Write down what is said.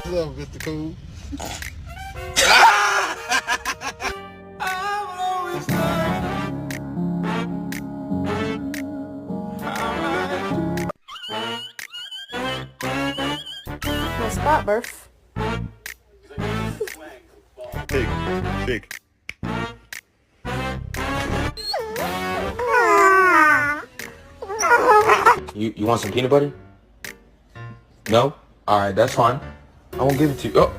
What's up, Mr. Cool? My spot burf. Shake. You want some peanut butter? No? Alright, that's fine. I won't give it to you. Oh!